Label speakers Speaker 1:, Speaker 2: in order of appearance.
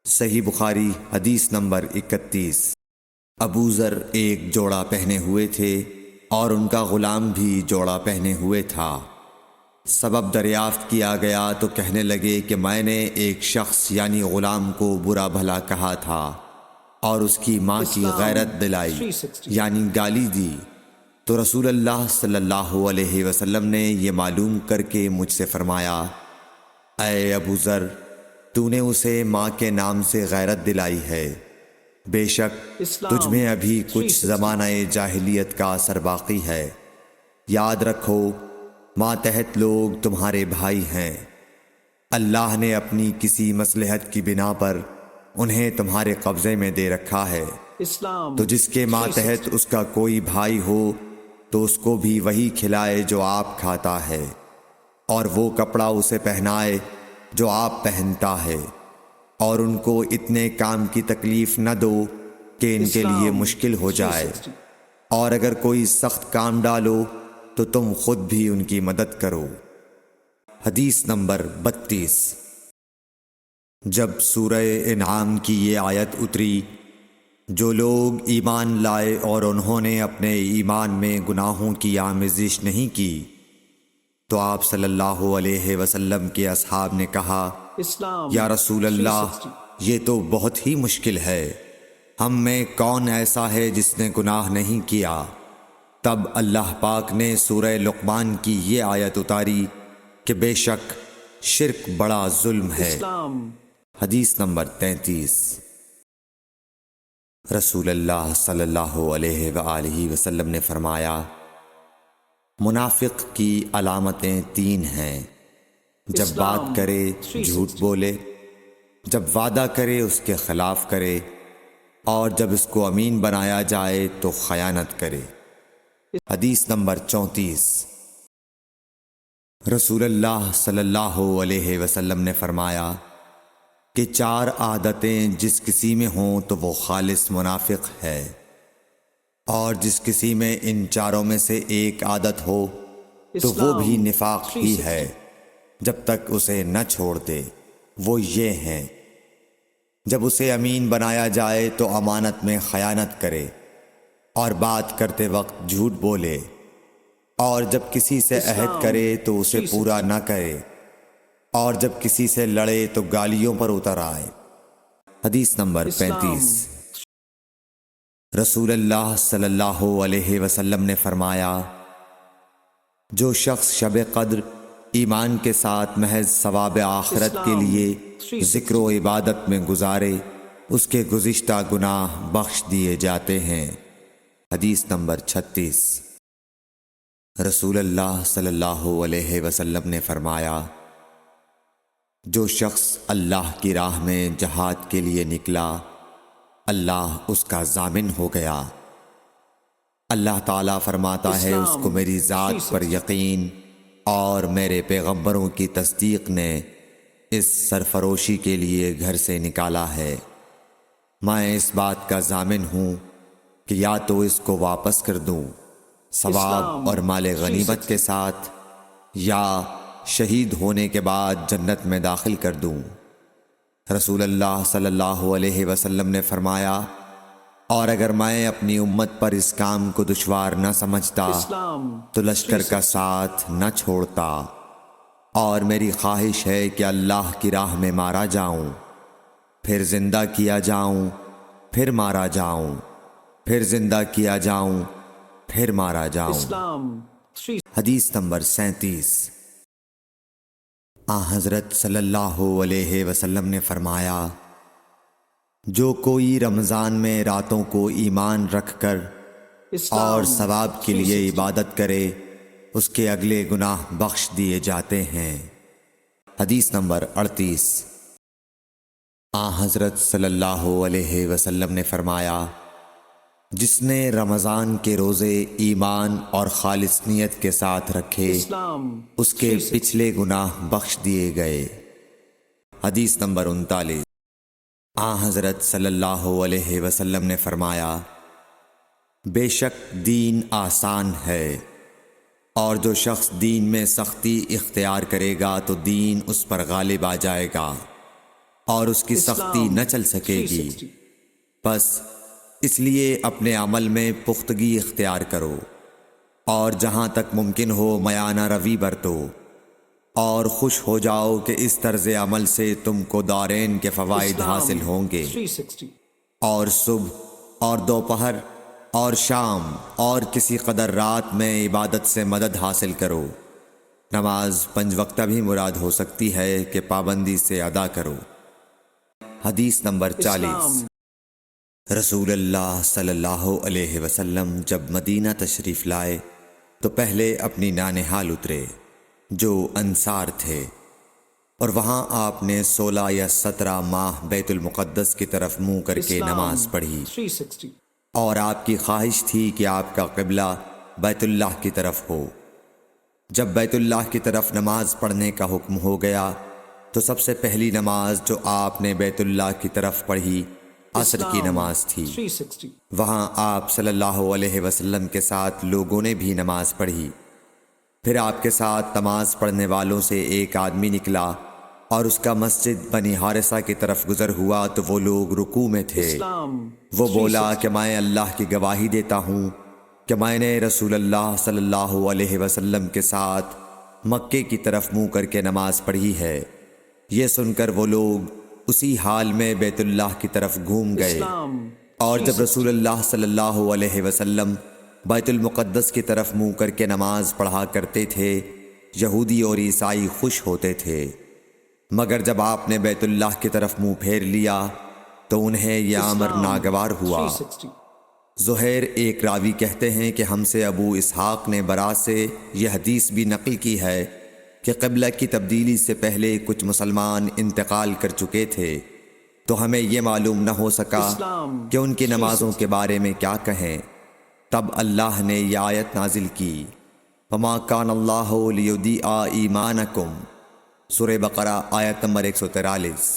Speaker 1: صحیح بخاری حدیث نمبر 31۔ ابو ذر ایک جوڑا پہنے ہوئے تھے اور ان کا غلام بھی جوڑا پہنے ہوئے تھا۔ سبب دریافت کیا گیا تو کہنے لگے کہ میں نے ایک شخص یعنی غلام کو برا بھلا کہا تھا اور اس کی ماں کی غیرت دلائی یعنی گالی دی، تو رسول اللہ صلی اللہ علیہ وسلم نے یہ معلوم کر کے مجھ سے فرمایا، اے ابو ذر، تو نے اسے ماں کے نام سے غیرت دلائی ہے، بے شک تجھ میں ابھی کچھ زمانہ جاہلیت کا اثر باقی ہے۔ یاد رکھو ماتحت لوگ تمہارے بھائی ہیں، اللہ نے اپنی کسی مصلحت کی بنا پر انہیں تمہارے قبضے میں دے رکھا ہے، تو جس کے ماتحت اس کا کوئی بھائی ہو تو اس کو بھی وہی کھلائے جو آپ کھاتا ہے، اور وہ کپڑا اسے پہنائے جو آپ پہنتا ہے، اور ان کو اتنے کام کی تکلیف نہ دو کہ ان کے لیے مشکل ہو جائے، اور اگر کوئی سخت کام ڈالو تو تم خود بھی ان کی مدد کرو۔ حدیث نمبر 32۔ جب سورہ انعام کی یہ آیت اتری، جو لوگ ایمان لائے اور انہوں نے اپنے ایمان میں گناہوں کی آمیزش نہیں کی، تو آپ صلی اللہ علیہ وسلم کے اصحاب نے کہا، یا رسول اللہ، یہ تو بہت ہی مشکل ہے، ہم میں کون ایسا ہے جس نے گناہ نہیں کیا؟ تب اللہ پاک نے سورہ لقمان کی یہ آیت اتاری کہ بے شک شرک بڑا ظلم ہے۔ حدیث نمبر 33۔ رسول اللہ صلی اللہ علیہ وآلہ وسلم نے فرمایا، منافق کی علامتیں 3 ہیں، جب بات کرے جھوٹ بولے، جب وعدہ کرے اس کے خلاف کرے، اور جب اس کو امین بنایا جائے تو خیانت کرے۔ حدیث نمبر 34۔ رسول اللہ صلی اللہ علیہ وسلم نے فرمایا کہ 4 عادتیں جس کسی میں ہوں تو وہ خالص منافق ہے، اور جس کسی میں ان 4 میں سے ایک عادت ہو تو وہ بھی نفاق ہی ہے جب تک اسے نہ چھوڑ دے۔ وہ یہ ہیں، جب اسے امین بنایا جائے تو امانت میں خیانت کرے، اور بات کرتے وقت جھوٹ بولے، اور جب کسی سے عہد کرے تو اسے پورا نہ کرے، اور جب کسی سے لڑے تو گالیوں پر اتر آئے۔ حدیث نمبر 35۔ رسول اللہ صلی اللہ علیہ وسلم نے فرمایا، جو شخص شب قدر ایمان کے ساتھ محض ثواب آخرت کے لیے ذکر و عبادت میں گزارے، اس کے گزشتہ گناہ بخش دیے جاتے ہیں۔ حدیث نمبر 36۔ رسول اللہ صلی اللہ علیہ وسلم نے فرمایا، جو شخص اللہ کی راہ میں جہاد کے لیے نکلا، اللہ اس کا ضامن ہو گیا۔ اللہ تعالیٰ فرماتا ہے، اس کو میری ذات پر یقین اور میرے پیغمبروں کی تصدیق نے اس سرفروشی کے لیے گھر سے نکالا ہے۔ میں اس بات کا ضامن ہوں کہ یا تو اس کو واپس کر دوں ثواب اور مال غنیمت کے ساتھ، یا شہید ہونے کے بعد جنت میں داخل کر دوں۔ رسول اللہ صلی اللہ علیہ وسلم نے فرمایا، اور اگر میں اپنی امت پر اس کام کو دشوار نہ سمجھتا تو لشکر کا ساتھ نہ چھوڑتا، اور میری خواہش ہے کہ اللہ کی راہ میں مارا جاؤں، پھر زندہ کیا جاؤں، پھر مارا جاؤں، پھر زندہ کیا جاؤں، پھر مارا جاؤں۔ حدیث نمبر 37۔ حضرت صلی اللہ علیہ وسلم نے فرمایا، جو کوئی رمضان میں راتوں کو ایمان رکھ کر اور ثواب کے لیے عبادت کرے، اس کے اگلے گناہ بخش دیے جاتے ہیں۔ حدیث نمبر 38۔ حضرت صلی اللہ علیہ وسلم نے فرمایا، جس نے رمضان کے روزے ایمان اور خالص نیت کے ساتھ رکھے، اس کے پچھلے گناہ بخش دیے گئے۔ حدیث نمبر 39۔ حضرت صلی اللہ علیہ وسلم نے فرمایا، بے شک دین آسان ہے، اور جو شخص دین میں سختی اختیار کرے گا تو دین اس پر غالب آ جائے گا، اور اس کی سختی نہ چل سکے گی۔ بس اس لیے اپنے عمل میں پختگی اختیار کرو اور جہاں تک ممکن ہو میانہ روی برتو، اور خوش ہو جاؤ کہ اس طرز عمل سے تم کو دارین کے فوائد حاصل ہوں گے۔ اور صبح اور دوپہر اور شام اور کسی قدر رات میں عبادت سے مدد حاصل کرو۔ نماز 5 وقتہ بھی مراد ہو سکتی ہے کہ پابندی سے ادا کرو۔ حدیث نمبر 40۔ رسول اللہ صلی اللہ علیہ وسلم جب مدینہ تشریف لائے تو پہلے اپنی نانہال اترے جو انصار تھے، اور وہاں آپ نے 16 یا 17 ماہ بیت المقدس کی طرف منہ کر کے نماز پڑھی، اور آپ کی خواہش تھی کہ آپ کا قبلہ بیت اللہ کی طرف ہو۔ جب بیت اللہ کی طرف نماز پڑھنے کا حکم ہو گیا تو سب سے پہلی نماز جو آپ نے بیت اللہ کی طرف پڑھی عصر کی نماز تھی۔ وہاں آپ صلی اللہ علیہ وسلم کے ساتھ لوگوں نے بھی نماز پڑھی۔ پھر آپ کے ساتھ نماز پڑھنے والوں سے ایک آدمی نکلا اور اس کا مسجد بنی حارثہ کی طرف گزر ہوا تو وہ لوگ رکوع میں تھے۔ وہ بولا کہ میں اللہ کی گواہی دیتا ہوں کہ میں نے رسول اللہ صلی اللہ علیہ وسلم کے ساتھ مکے کی طرف منہ کر کے نماز پڑھی ہے۔ یہ سن کر وہ لوگ اسی حال میں بیت اللہ کی طرف گھوم گئے، اور جب رسول اللہ صلی اللہ علیہ وسلم بیت المقدس کی طرف منہ کر کے نماز پڑھا کرتے تھے، یہودی اور عیسائی خوش ہوتے تھے، مگر جب آپ نے بیت اللہ کی طرف منہ پھیر لیا تو انہیں یہ امر ناگوار ہوا۔ زہیر ایک راوی کہتے ہیں کہ ہم سے ابو اسحاق نے برا سے یہ حدیث بھی نقل کی ہے کہ قبلہ کی تبدیلی سے پہلے کچھ مسلمان انتقال کر چکے تھے، تو ہمیں یہ معلوم نہ ہو سکا کہ ان کی نمازوں کے بارے میں کیا کہیں۔ تب اللہ نے یہ آیت نازل کی، وَمَا كَانَ اللَّهُ لِيُضِيعَ إِيمَانَكُمْ، سورہ بقرہ آیت نمبر 143۔